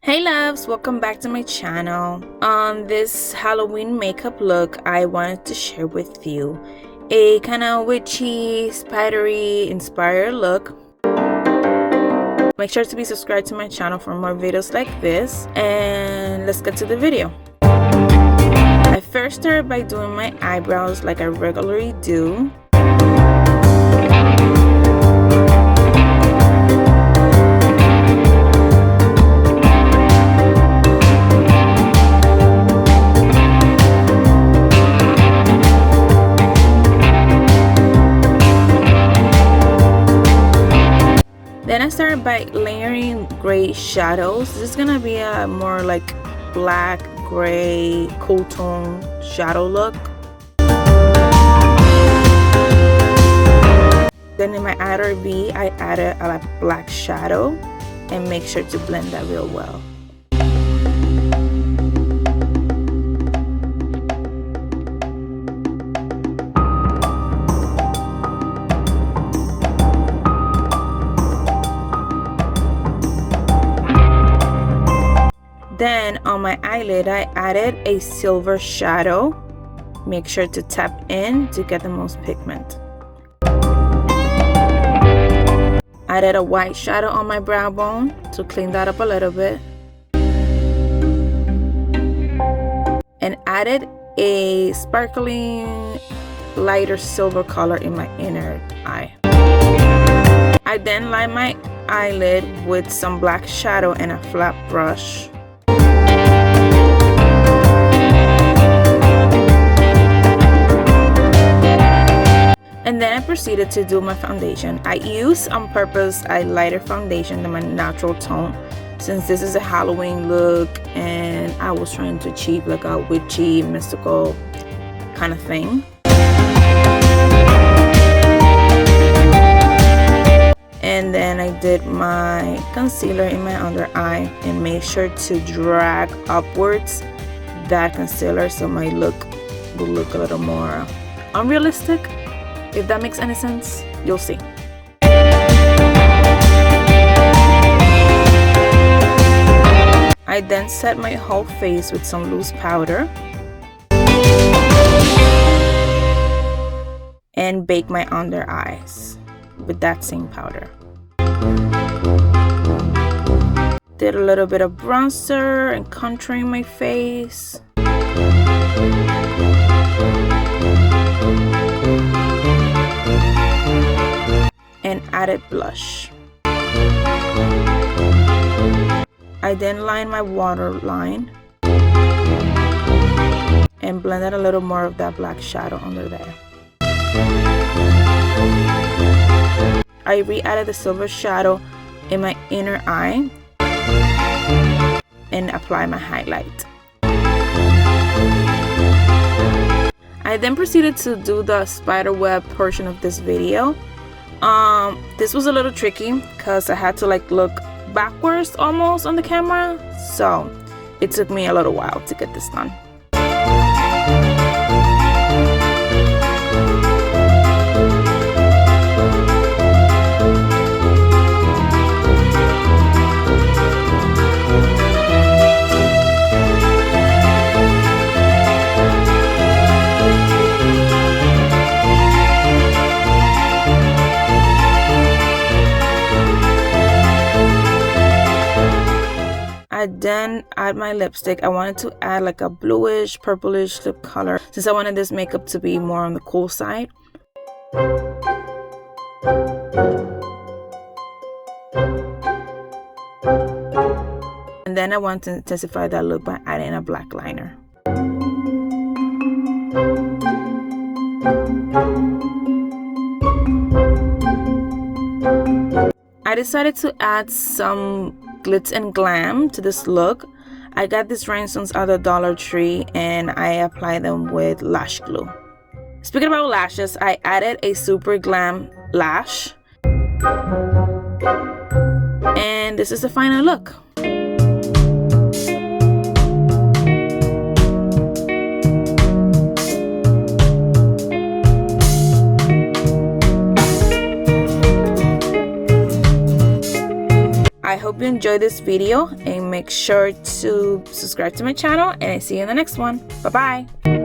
Hey loves, welcome back to my channel. On this Halloween makeup look, I wanted to share with you a kind of witchy, spidery inspired look. Make sure to be subscribed to my channel for more videos like this, and let's get to the video. I first started by doing my eyebrows like I regularly do. Then I started by layering gray shadows. This is gonna be a more like black, gray, cool tone shadow look. Then in my outer V, I added a black shadow and make sure to blend that real well. Then on my eyelid, I added a silver shadow. Make sure to tap in to get the most pigment. Added a white shadow on my brow bone to clean that up a little bit. And added a sparkling lighter silver color in my inner eye. I then lined my eyelid with some black shadow and a flat brush. And then I proceeded to do my foundation. I used on purpose a lighter foundation than my natural tone, since this is a Halloween look and I was trying to achieve like a witchy, mystical kind of thing. And then I did my concealer in my under eye and made sure to drag upwards that concealer so my look will look a little more unrealistic. If that makes any sense, you'll see. I then set my whole face with some loose powder and bake my under eyes with that same powder. Did a little bit of bronzer and contouring my face. And added blush. I then lined my waterline and blended a little more of that black shadow under there. I re-added the silver shadow in my inner eye and apply my highlight. I then proceeded to do the spider web portion of this video. This was a little tricky because I had to like look backwards almost on the camera, so it took me a little while to get this done. I then add my lipstick. I wanted to add like a bluish, purplish lip color since I wanted this makeup to be more on the cool side. And then I want to intensify that look by adding a black liner. I decided to add some glitz and glam to this look. I got these rhinestones at the Dollar Tree and I applied them with lash glue. Speaking about lashes, I added a super glam lash. And this is the final look. I hope you enjoyed this video and make sure to subscribe to my channel, and I see you in the next one. Bye bye.